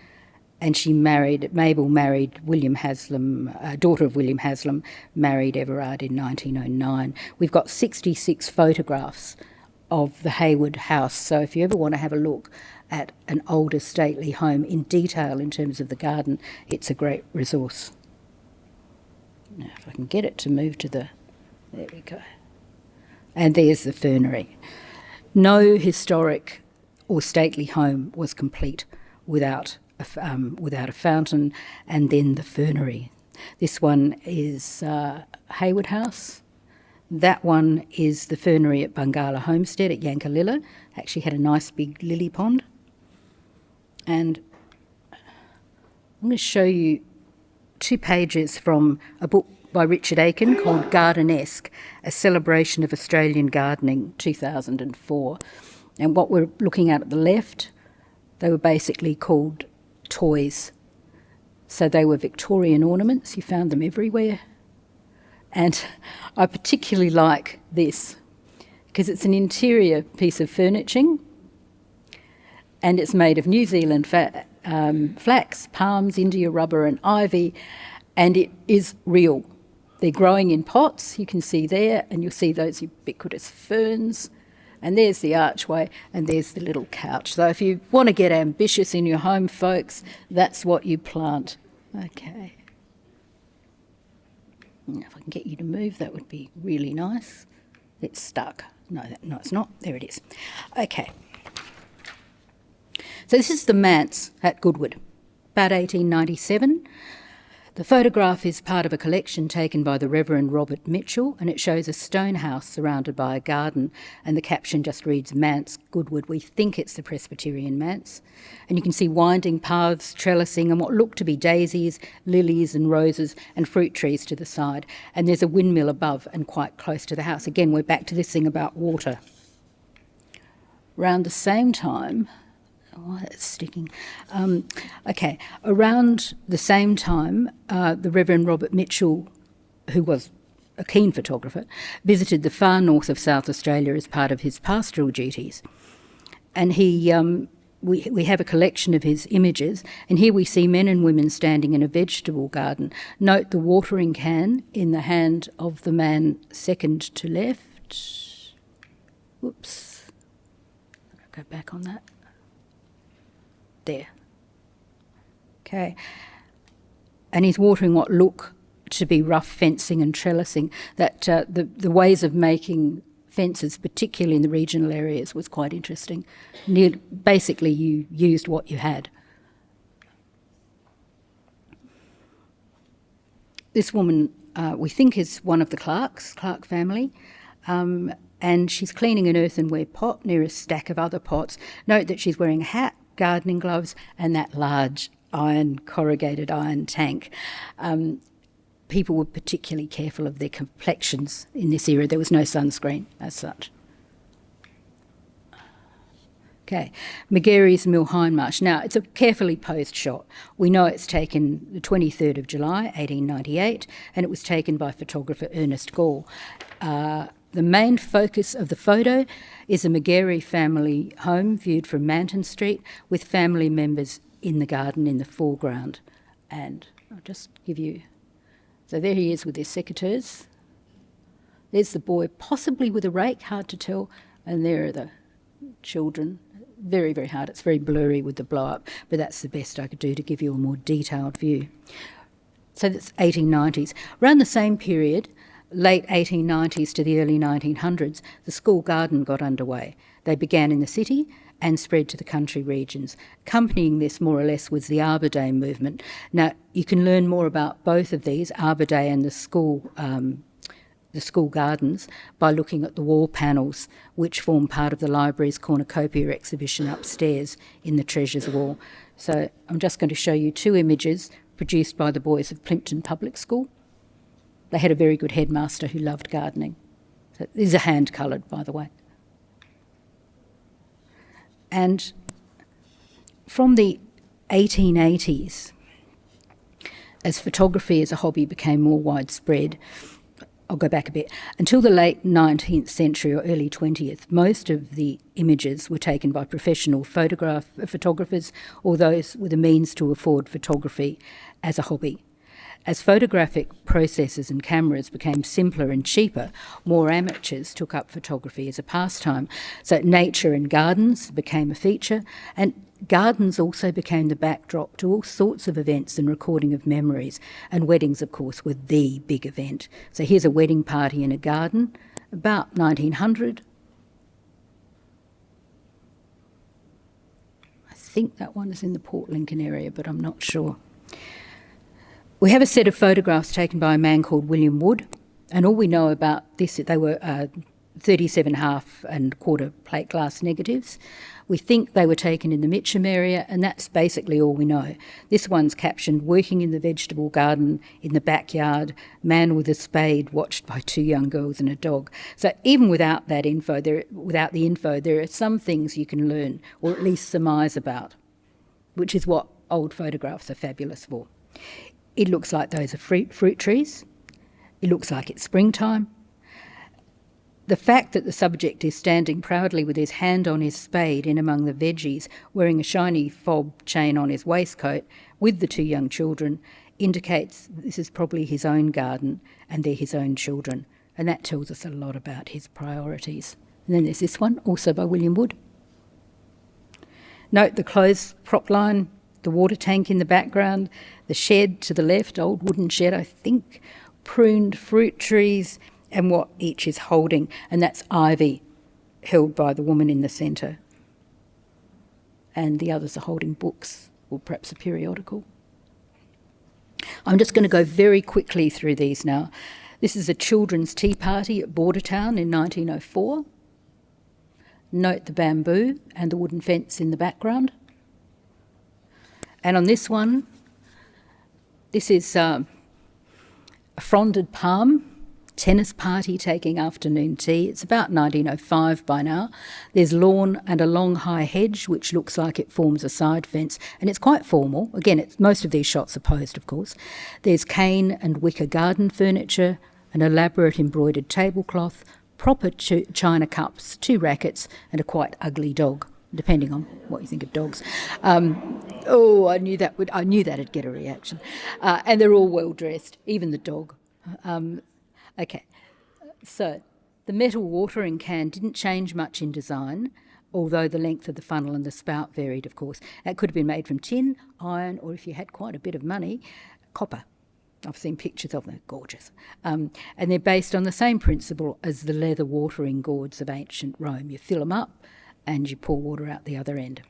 and Mabel married William Haslam, daughter of William Haslam, married Everard in 1909. We've got 66 photographs of the Hayward House, so if you ever want to have a look at an older stately home in detail in terms of the garden, it's a great resource. Now, if I can get it to move to there we go. And there's the fernery. No historic or stately home was complete without a fountain, and then the fernery. This one is Hayward House. That one is the fernery at Bungala Homestead at Yankalilla. Actually had a nice big lily pond. And I'm going to show you 2 pages from a book by Richard Aiken called Gardenesque, A Celebration of Australian Gardening, 2004. And what we're looking at the left, they were basically called toys. So they were Victorian ornaments. You found them everywhere. And I particularly like this because it's an interior piece of furnishing, and it's made of New Zealand flax, palms, India rubber and ivy, and it is real. They're growing in pots, you can see there, and you'll see those ubiquitous ferns. And there's the archway, and there's the little couch. So if you want to get ambitious in your home, folks, that's what you plant. Okay. Now, if I can get you to move, that would be really nice. It's stuck. No, it's not. There it is. Okay. So this is the manse at Goodwood, about 1897. The photograph is part of a collection taken by the Reverend Robert Mitchell, and it shows a stone house surrounded by a garden, and the caption just reads Manse Goodwood. We think it's the Presbyterian manse. And you can see winding paths, trellising, and what look to be daisies, lilies and roses and fruit trees to the side. And there's a windmill above and quite close to the house. Again, we're back to this thing about water. Around the same time, oh, that's sticking. Around the same time, the Reverend Robert Mitchell, who was a keen photographer, visited the far north of South Australia as part of his pastoral duties. And we have a collection of his images, and here we see men and women standing in a vegetable garden. Note the watering can in the hand of the man second to left. Whoops. I'll go back on that. There. Okay. And he's watering what look to be rough fencing and trellising. That the ways of making fences, particularly in the regional areas, was quite interesting. Basically, you used what you had. This woman, we think, is one of the Clark family. And she's cleaning an earthenware pot near a stack of other pots. Note that she's wearing a hat, gardening gloves, and that large corrugated iron tank. People were particularly careful of their complexions in this era. There was no sunscreen as such. Okay, McGarry's Mill Hindmarsh. Now, it's a carefully posed shot. We know it's taken the 23rd of July, 1898, and it was taken by photographer Ernest Gall. The main focus of the photo is a McGarry family home viewed from Manton Street with family members in the garden in the foreground. And I'll just give you... So there he is with his secateurs. There's the boy, possibly with a rake, hard to tell, and there are the children. Very, very hard. It's very blurry with the blow-up, but that's the best I could do to give you a more detailed view. So that's 1890s. Around the same period, late 1890s to the early 1900s, the school garden got underway. They began in the city and spread to the country regions. Accompanying this, more or less, was the Arbor Day movement. Now, you can learn more about both of these, Arbor Day and the school gardens, by looking at the wall panels, which form part of the library's cornucopia exhibition upstairs in the Treasures Wall. So I'm just going to show you two images produced by the boys of Plympton Public School. They had a very good headmaster who loved gardening. So these are hand-coloured, by the way. And from the 1880s, as photography as a hobby became more widespread, I'll go back a bit, until the late 19th century or early 20th, most of the images were taken by professional photographers or those with the means to afford photography as a hobby. As photographic processes and cameras became simpler and cheaper, more amateurs took up photography as a pastime. So nature and gardens became a feature, and gardens also became the backdrop to all sorts of events and recording of memories. And weddings, of course, were the big event. So here's a wedding party in a garden, about 1900. I think that one is in the Port Lincoln area, but I'm not sure. We have a set of photographs taken by a man called William Wood, and all we know about this, they were 37 half and quarter plate glass negatives. We think they were taken in the Mitcham area, and that's basically all we know. This one's captioned, "Working in the vegetable garden in the backyard, man with a spade watched by two young girls and a dog." So even without that info, there are some things you can learn, or at least surmise about, which is what old photographs are fabulous for. It looks like those are fruit trees. It looks like it's springtime. The fact that the subject is standing proudly with his hand on his spade in among the veggies, wearing a shiny fob chain on his waistcoat with the two young children, indicates that this is probably his own garden and they're his own children. And that tells us a lot about his priorities. And then there's this one, also by William Wood. Note the clothes prop line, the water tank in the background, the shed to the left, old wooden shed, I think, pruned fruit trees, and what each is holding, and that's ivy held by the woman in the centre. And the others are holding books, or perhaps a periodical. I'm just going to go very quickly through these now. This is a children's tea party at Bordertown in 1904. Note the bamboo and the wooden fence in the background. And on this one, this is a fronded palm tennis party taking afternoon tea. It's about 1905 by now. There's lawn and a long high hedge which looks like it forms a side fence, and it's quite formal. Again, most of these shots are posed, of course. There's cane and wicker garden furniture, an elaborate embroidered tablecloth, proper china cups, 2 rackets, and a quite ugly dog, depending on what you think of dogs. I knew that'd get a reaction. And they're all well dressed, even the dog. Okay, so the metal watering can didn't change much in design, although the length of the funnel and the spout varied, of course. It could have been made from tin, iron, or if you had quite a bit of money, copper. I've seen pictures of them, gorgeous. And they're based on the same principle as the leather watering gourds of ancient Rome. You fill them up and you pour water out the other end.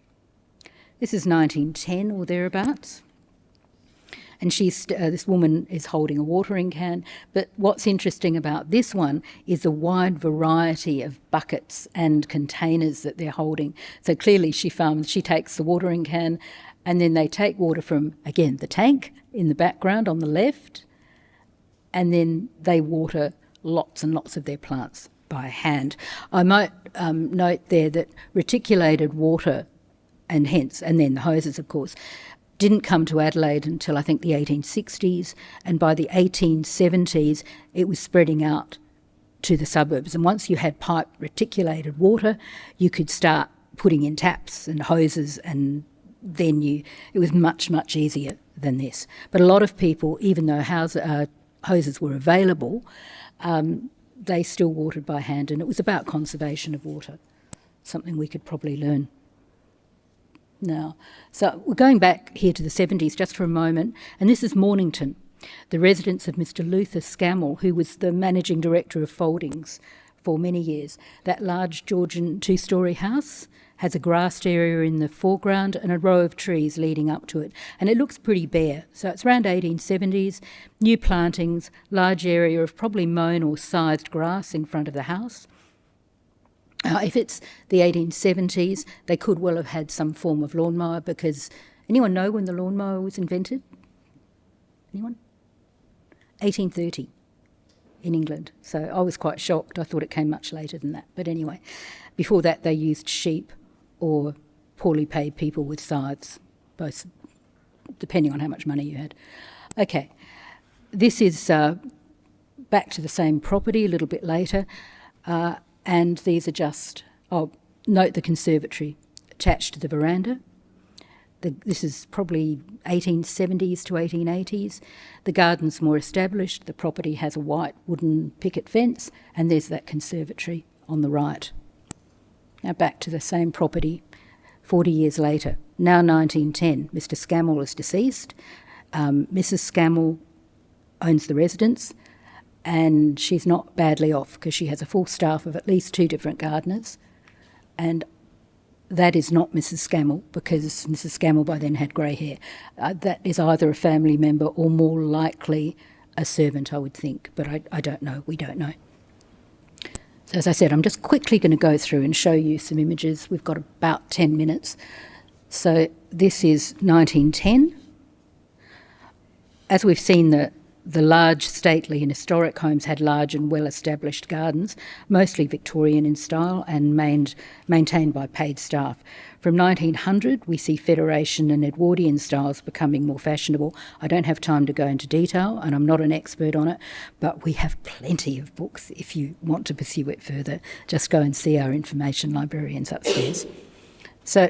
This is 1910 or thereabouts. And this woman is holding a watering can. But what's interesting about this one is the wide variety of buckets and containers that they're holding. So clearly she takes the watering can, and then they take water from, again, the tank in the background on the left, and then they water lots and lots of their plants by hand. I might note there that reticulated water, and then the hoses, of course, didn't come to Adelaide until I think the 1860s, and by the 1870s it was spreading out to the suburbs. And once you had piped reticulated water, you could start putting in taps and hoses, and then it was much, much easier than this. But a lot of people, even though hoses were available, they still watered by hand, and it was about conservation of water, something we could probably learn now. So we're going back here to the 70s just for a moment, and this is Mornington, the residence of Mr. Luther Scammell, who was the managing director of Foldings for many years. That large Georgian 2-storey house has a grassed area in the foreground and a row of trees leading up to it, and it looks pretty bare. So it's around 1870s, new plantings, large area of probably mown or scythed grass in front of the house. If it's the 1870s, they could well have had some form of lawnmower, because anyone know when the lawnmower was invented? Anyone? 1830 in England. So I was quite shocked. I thought it came much later than that. But anyway, before that they used sheep or poorly paid people with scythes, both depending on how much money you had. Okay, this is back to the same property a little bit later. And these are just, note the conservatory attached to the veranda. This is probably 1870s to 1880s. The garden's more established. The property has a white wooden picket fence, and there's that conservatory on the right. Now back to the same property 40 years later. Now 1910, Mr. Scammell is deceased. Mrs. Scammell owns the residence, and she's not badly off because she has a full staff of at least 2 different gardeners, and that is not Mrs. Scammell, because Mrs. Scammell by then had grey hair. That is either a family member or more likely a servant, I would think, but I don't know. We don't know. So as I said, I'm just quickly going to go through and show you some images. We've got about 10 minutes. So this is 1910. As we've seen, the large, stately and historic homes had large and well-established gardens, mostly Victorian in style and maintained by paid staff. From 1900, we see Federation and Edwardian styles becoming more fashionable. I don't have time to go into detail, and I'm not an expert on it, but we have plenty of books if you want to pursue it further. Just go and see our information librarians upstairs. So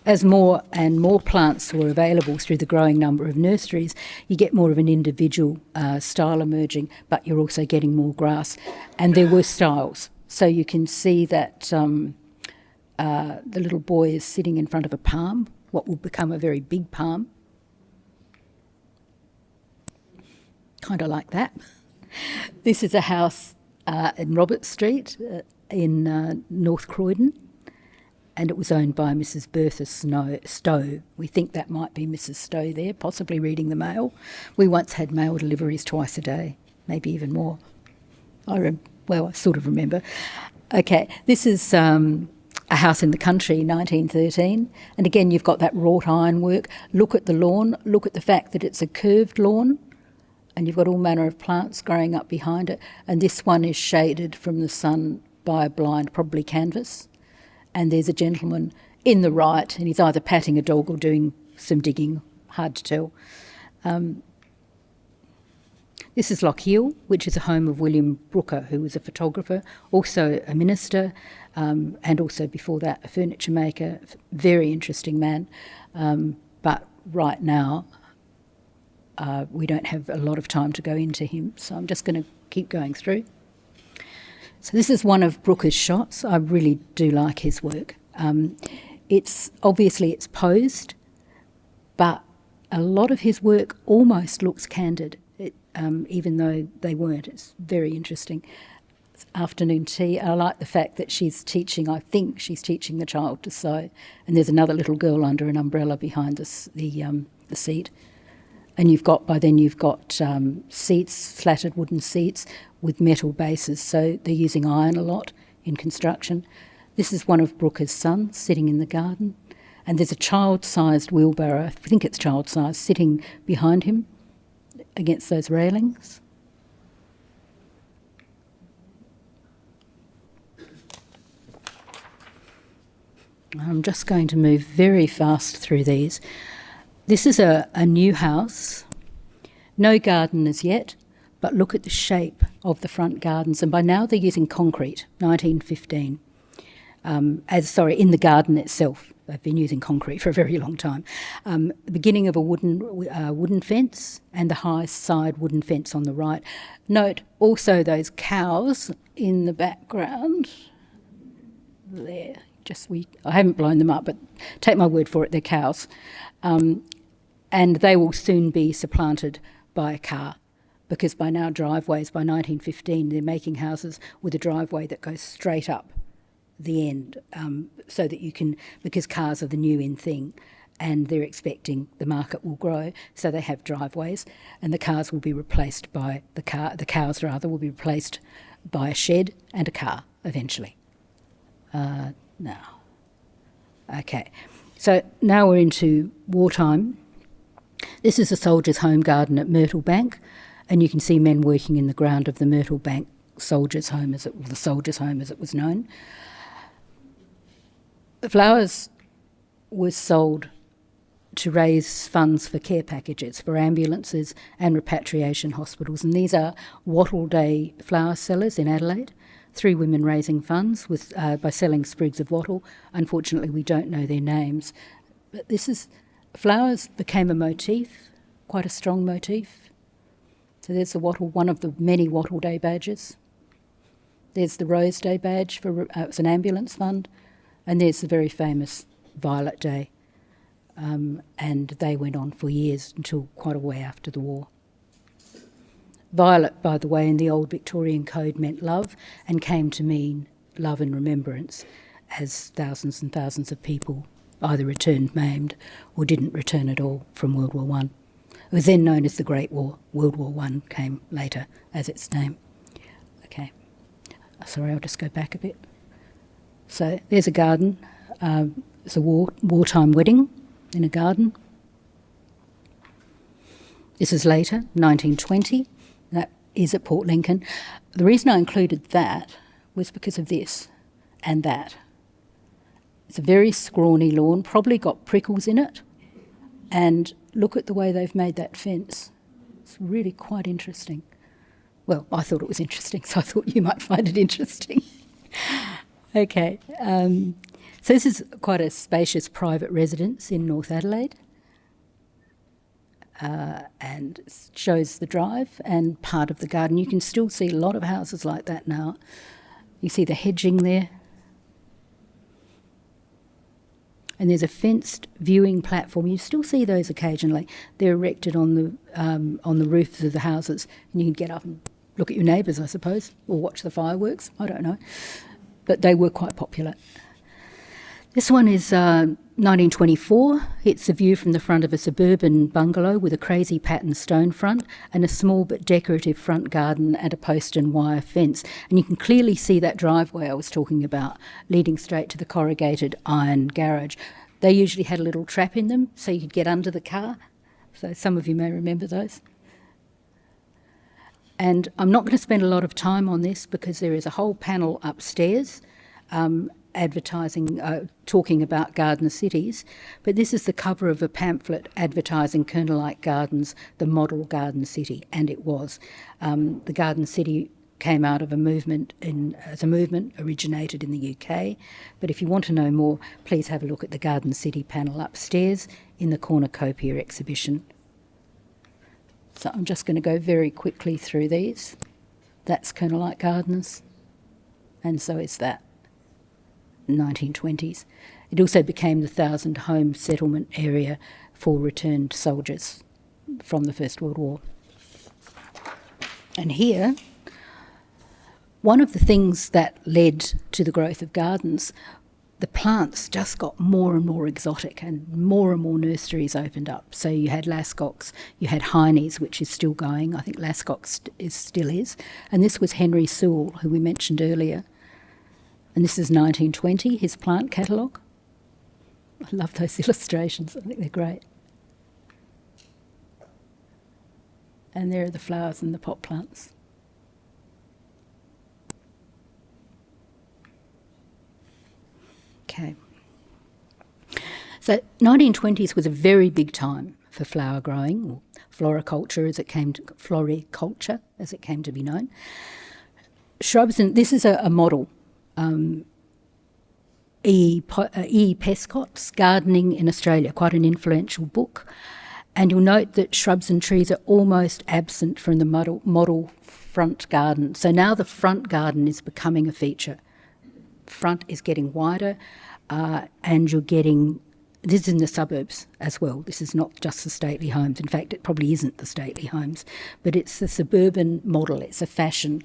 as more and more plants were available through the growing number of nurseries, you get more of an individual style emerging, but you're also getting more grass. And there were styles. So you can see that the little boy is sitting in front of a palm, what will become a very big palm. Kind of like that. This is a house in Robert Street in North Croydon. and it was owned by Mrs. Bertha Stowe. We think that might be Mrs. Stowe there, possibly reading the mail. We once had mail deliveries twice a day, maybe even more. I sort of remember. Okay, this is a house in the country, 1913, and again you've got that wrought ironwork. Look at the lawn, look at the fact that it's a curved lawn, and you've got all manner of plants growing up behind it, and this one is shaded from the sun by a blind, probably canvas. And there's a gentleman in the right, and he's either patting a dog or doing some digging, hard to tell. This is Lochiel, which is a home of William Brooker, who was a photographer, also a minister, and also before that a furniture maker, very interesting man. But right now we don't have a lot of time to go into him, so I'm just going to keep going through. So this is one of Brooker's shots. I really do like his work. It's posed, but a lot of his work almost looks candid, even though they weren't. It's very interesting. It's afternoon tea. I like the fact that she's teaching, I think she's teaching the child to sew, and there's another little girl under an umbrella behind the seat. And by then you've got seats, flatted wooden seats with metal bases, so they're using iron a lot in construction. This is one of Brooker's sons sitting in the garden, and there's a child-sized wheelbarrow, I think it's child-sized, sitting behind him against those railings. I'm just going to move very fast through these. This is a new house, no garden as yet, but look at the shape of the front gardens, and by now they're using concrete, 1915. In the garden itself, they've been using concrete for a very long time. The beginning of a wooden fence and the high side wooden fence on the right. Note also those cows in the background there. I haven't blown them up, but take my word for it, they're cows. And they will soon be supplanted by a car, because by now driveways, by 1915, they're making houses with a driveway that goes straight up the end, so that you can, because cars are the new in thing, and they're expecting the market will grow, so they have driveways, and the cows will be replaced by the cows will be replaced by a shed and a car eventually. Now, okay, so now we're into wartime. This is a soldier's home garden at Myrtle Bank, and you can see men working in the ground of the Myrtle Bank soldiers' home, the soldiers' home as it was known. The flowers were sold to raise funds for care packages for ambulances and repatriation hospitals, and these are Wattle Day flower sellers in Adelaide. 3 women raising funds by selling sprigs of wattle. Unfortunately, we don't know their names. But flowers became a motif, quite a strong motif. So there's the wattle, one of the many Wattle Day badges. There's the Rose Day badge it's an ambulance fund. And there's the very famous Violet Day. And they went on for years until quite a way after the war. Violet, by the way, in the old Victorian code meant love and came to mean love and remembrance, as thousands and thousands of people either returned maimed or didn't return at all from World War I. It was then known as the Great War. World War I came later as its name. Okay. Sorry, I'll just go back a bit. So there's a garden. It's a wartime wedding in a garden. This is later, 1920. That is at Port Lincoln. The reason I included that was because of this and that. It's a very scrawny lawn, probably got prickles in it. And look at the way they've made that fence. It's really quite interesting. Well, I thought it was interesting, so I thought you might find it interesting. Okay. So this is quite a spacious private residence in North Adelaide. And it shows the drive and part of the garden. You can still see a lot of houses like that now. You see the hedging there. And there's a fenced viewing platform. You still see those occasionally. They're erected on the roofs of the houses, and you can get up and look at your neighbours, I suppose, or watch the fireworks. I don't know. But they were quite popular. This one is 1924. It's a view from the front of a suburban bungalow with a crazy patterned stone front and a small but decorative front garden and a post and wire fence. And you can clearly see that driveway I was talking about leading straight to the corrugated iron garage. They usually had a little trap in them so you could get under the car. So some of you may remember those. And I'm not going to spend a lot of time on this because there is a whole panel upstairs advertising, talking about garden cities, but this is the cover of a pamphlet advertising Kernelite Gardens, the model garden city, and it was. The garden city came out of a movement originated in the UK, but if you want to know more, please have a look at the Garden City panel upstairs in the Cornucopia exhibition. So I'm just going to go very quickly through these. That's Kernelite Gardens, and so is that. 1920s. It also became the 1,000-home settlement area for returned soldiers from the First World War. And here, one of the things that led to the growth of gardens, the plants just got more and more exotic and more nurseries opened up. So you had Lascaux, you had Heine's, which is still going. I think Lascaux still is. And this was Henry Sewell, who we mentioned earlier. And this is 1920, his plant catalogue. I love those illustrations, I think they're great. And there are the flowers and the pot plants. Okay. So 1920s was a very big time for flower growing, or floriculture as it came to be known. Shrubs, and this is a model. E. Pescott's Gardening in Australia, quite an influential book. And you'll note that shrubs and trees are almost absent from the model front garden. So now the front garden is becoming a feature. Front is getting wider, and you're getting, this is in the suburbs as well. This is not just the stately homes. In fact, it probably isn't the stately homes, but it's the suburban model. It's a fashion.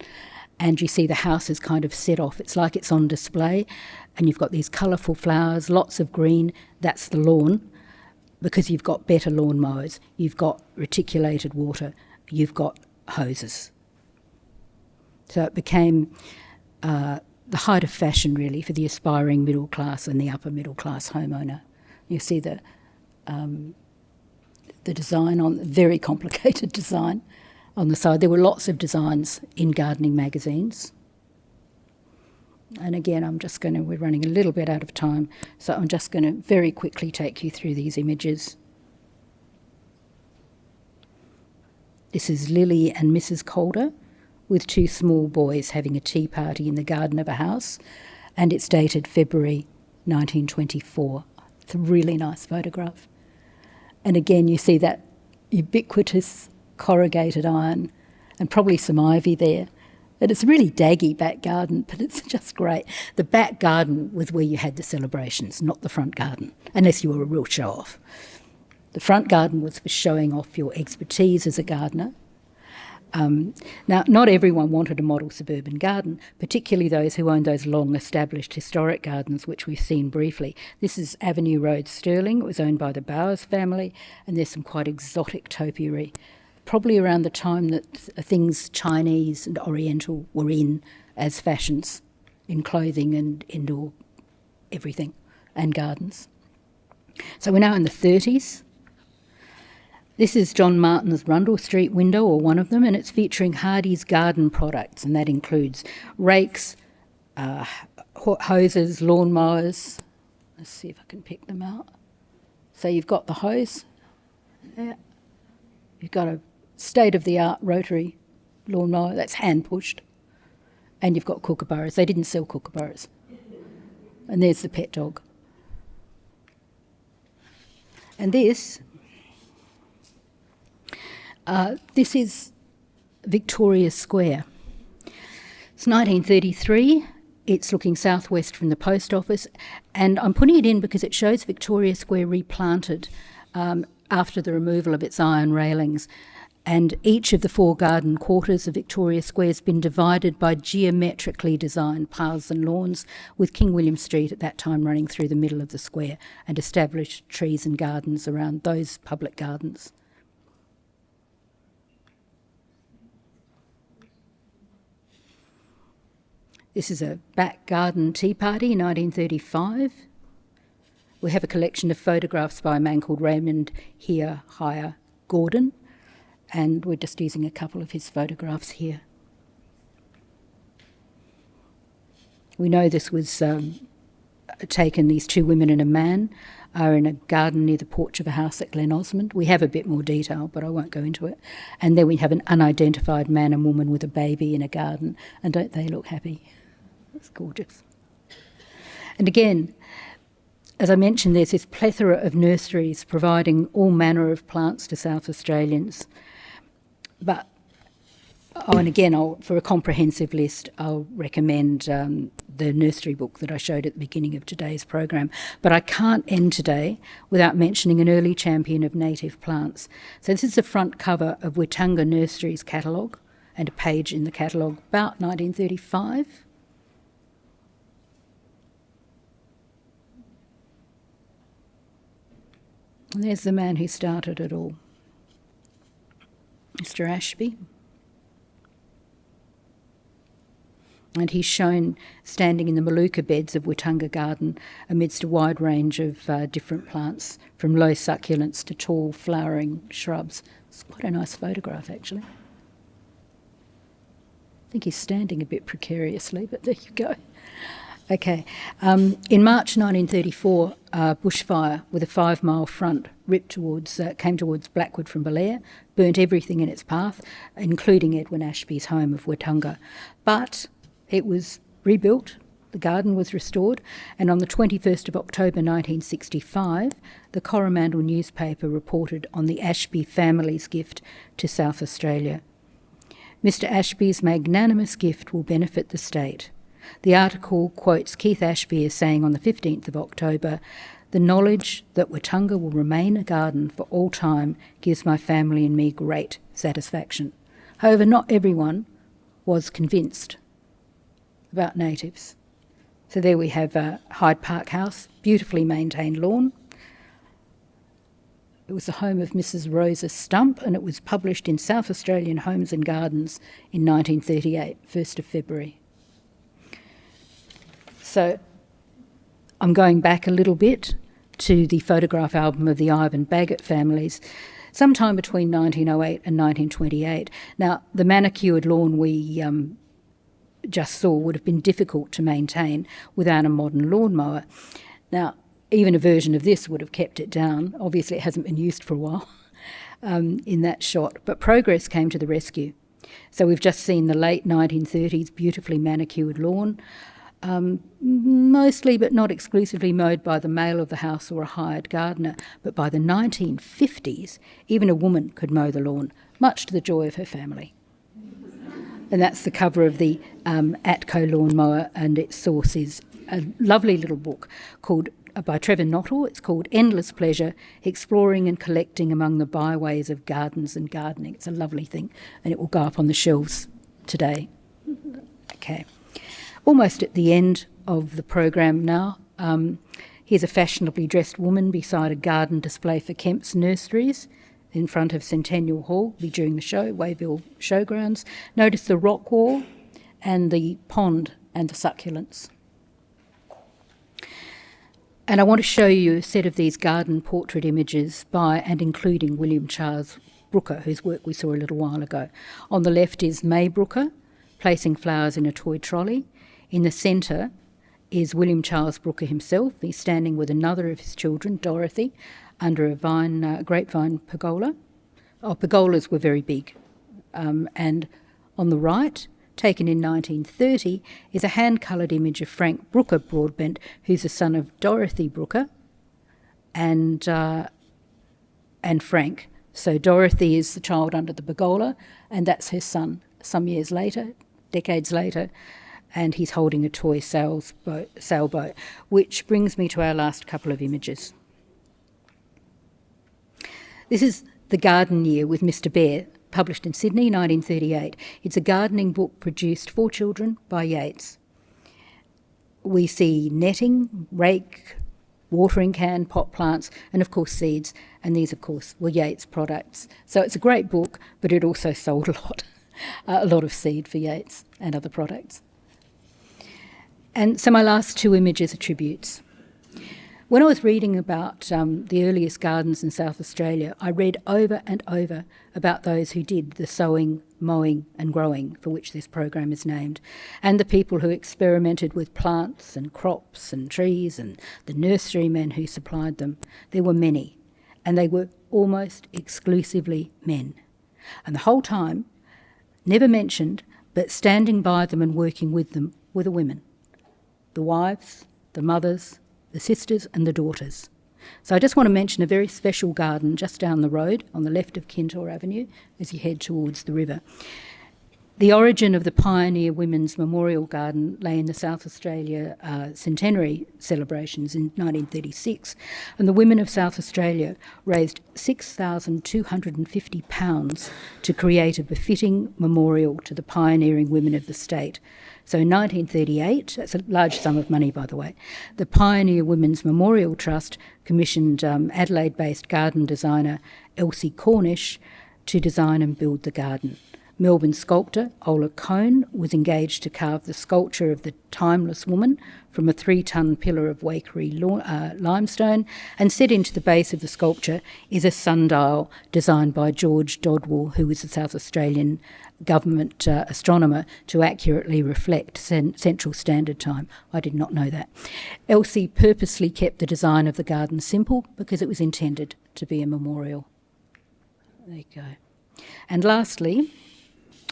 And you see the house is kind of set off. It's like it's on display, and you've got these colourful flowers, lots of green. That's the lawn, because you've got better lawn mowers, you've got reticulated water, you've got hoses. So it became the height of fashion, really, for the aspiring middle class and the upper middle class homeowner. You see the design on, very complicated design. On the side, there were lots of designs in gardening magazines. And again, we're running a little bit out of time, so I'm just going to very quickly take you through these images. This is Lily and Mrs. Calder with two small boys having a tea party in the garden of a house, and it's dated February 1924. It's a really nice photograph. And again, you see that ubiquitous corrugated iron and probably some ivy there. And it's a really daggy back garden, but it's just great. The back garden was where you had the celebrations, not the front garden, unless you were a real show-off. The front garden was for showing off your expertise as a gardener. Now, not everyone wanted a model suburban garden, particularly those who owned those long-established historic gardens, which we've seen briefly. This is Avenue Road, Stirling. It was owned by the Bowers family, and there's some quite exotic topiary. Probably around the time that things Chinese and Oriental were in as fashions in clothing and indoor everything and gardens. So we're now in the 30s. This is John Martin's Rundle Street window, or one of them, and it's featuring Hardy's garden products, and that includes rakes, hoses, lawn mowers. Let's see if I can pick them out. So you've got the hose. Yeah. You've got a state-of-the-art rotary lawnmower that's hand-pushed. And you've got kookaburras. They didn't sell kookaburras. And there's the pet dog. And this is Victoria Square. It's 1933. It's looking southwest from the post office. And I'm putting it in because it shows Victoria Square replanted after the removal of its iron railings. And each of the 4 garden quarters of Victoria Square has been divided by geometrically designed paths and lawns, with King William Street at that time running through the middle of the square, and established trees and gardens around those public gardens. This is a back garden tea party, 1935. We have a collection of photographs by a man called Raymond Hire Gordon, and we're just using a couple of his photographs here. We know this was taken, these 2 women and a man are in a garden near the porch of a house at Glen Osmond. We have a bit more detail, but I won't go into it. And then we have an unidentified man and woman with a baby in a garden, and don't they look happy? It's gorgeous. And again, as I mentioned, there's this plethora of nurseries providing all manner of plants to South Australians. But, and again, for a comprehensive list, I'll recommend the nursery book that I showed at the beginning of today's program. But I can't end today without mentioning an early champion of native plants. So this is the front cover of Wetanga Nursery's catalogue, and a page in the catalogue about 1935. And there's the man who started it all, Mr. Ashby. And he's shown standing in the Maluka beds of Wetanga Garden amidst a wide range of different plants, from low succulents to tall flowering shrubs. It's quite a nice photograph, actually. I think he's standing a bit precariously, but there you go. Okay. In March 1934, bushfire with a 5-mile front came towards Blackwood from Belair, burnt everything in its path, including Edwin Ashby's home of Wetanga. But it was rebuilt, the garden was restored, and on the 21st of October 1965, the Coromandel newspaper reported on the Ashby family's gift to South Australia. Mr. Ashby's magnanimous gift will benefit the state. The article quotes Keith Ashby as saying on the 15th of October, "The knowledge that Wetanga will remain a garden for all time gives my family and me great satisfaction." However, not everyone was convinced about natives. So there we have Hyde Park House, beautifully maintained lawn. It was the home of Mrs. Rosa Stump, and it was published in South Australian Homes and Gardens in 1938, 1st of February. So I'm going back a little bit to the photograph album of the Ivan Baggett families, sometime between 1908 and 1928. Now, the manicured lawn we just saw would have been difficult to maintain without a modern lawnmower. Now, even a version of this would have kept it down. Obviously, it hasn't been used for a while in that shot, but progress came to the rescue. So we've just seen the late 1930s beautifully manicured lawn, mostly but not exclusively mowed by the male of the house or a hired gardener, but by the 1950s, even a woman could mow the lawn, much to the joy of her family. And that's the cover of the Atco lawnmower, and its source is a lovely little book called by Trevor Nottell. It's called Endless Pleasure, Exploring and Collecting Among the Byways of Gardens and Gardening. It's a lovely thing, and it will go up on the shelves today. Okay. Almost at the end of the program now. Here's a fashionably dressed woman beside a garden display for Kemp's Nurseries in front of Centennial Hall, be during the show, Wayville Showgrounds. Notice the rock wall and the pond and the succulents. And I want to show you a set of these garden portrait images by and including William Charles Brooker, whose work we saw a little while ago. On the left is May Brooker, placing flowers in a toy trolley. In the centre is William Charles Brooker himself. He's standing with another of his children, Dorothy, under a grapevine pergola. Pergolas were very big. And on the right, taken in 1930, is a hand-coloured image of Frank Brooker Broadbent, who's the son of Dorothy Brooker and Frank. So Dorothy is the child under the pergola, and that's her son some years later, decades later, and he's holding a toy sailboat, which brings me to our last couple of images. This is the garden year with Mr. Bear, published in Sydney, 1938. It's a gardening book produced for children by Yeats. We see netting, rake, watering can, pot plants, and of course seeds. And these, of course, were Yeats' products. So it's a great book, but it also sold a lot of seed for Yeats and other products. And so my last two images are tributes. When I was reading about the earliest gardens in South Australia, I read over and over about those who did the sowing, mowing and growing, for which this program is named, and the people who experimented with plants and crops and trees and the nurserymen who supplied them. There were many, and they were almost exclusively men. And the whole time, never mentioned, but standing by them and working with them were the women, the wives, the mothers, the sisters and the daughters. So I just want to mention a very special garden just down the road on the left of Kintore Avenue as you head towards the river. The origin of the Pioneer Women's Memorial Garden lay in the South Australia centenary celebrations in 1936, and the women of South Australia raised £6,250 to create a befitting memorial to the pioneering women of the state. So in 1938, that's a large sum of money, by the way, the Pioneer Women's Memorial Trust commissioned Adelaide-based garden designer Elsie Cornish to design and build the garden. Melbourne sculptor Ola Cone was engaged to carve the sculpture of the Timeless Woman from a 3-ton pillar of Waikerie limestone, and set into the base of the sculpture is a sundial designed by George Dodwell, who was a South Australian government astronomer, to accurately reflect Central Standard Time. I did not know that. Elsie purposely kept the design of the garden simple because it was intended to be a memorial. There you go. And lastly,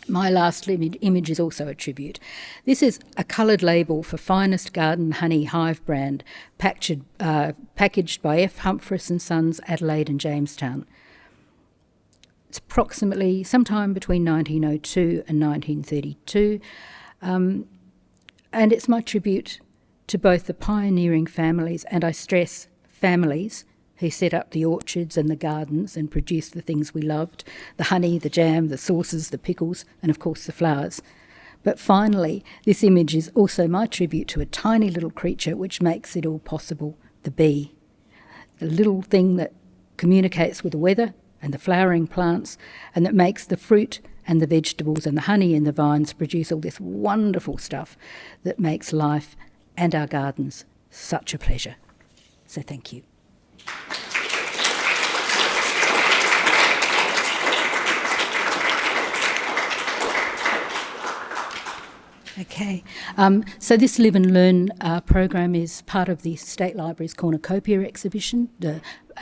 my last image is also a tribute. This is a coloured label for Finest Garden Honey Hive brand, packaged by F. Humphreys and Sons, Adelaide and Jamestown. It's approximately sometime between 1902 and 1932, and it's my tribute to both the pioneering families, and I stress families, who set up the orchards and the gardens and produced the things we loved, the honey, the jam, the sauces, the pickles, and of course the flowers. But finally, this image is also my tribute to a tiny little creature which makes it all possible, the bee. The little thing that communicates with the weather and the flowering plants, and that makes the fruit and the vegetables and the honey in the vines produce all this wonderful stuff that makes life and our gardens such a pleasure. So thank you. Okay, so this Live and Learn program is part of the State Library's Cornucopia exhibition,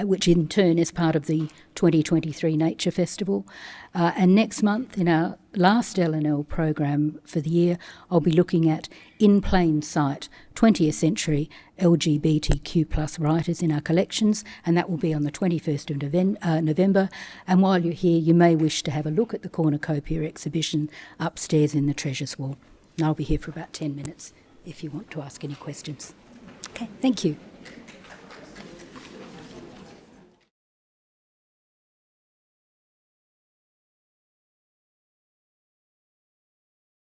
which in turn is part of the 2023 Nature Festival. And next month, in our last L&L program for the year, I'll be looking at In Plain Sight, 20th century LGBTQ+ writers in our collections, and that will be on the 21st of November. And while you're here, you may wish to have a look at the Cornucopia exhibition upstairs in the Treasures Wall. And I'll be here for about 10 minutes if you want to ask any questions. Okay, thank you.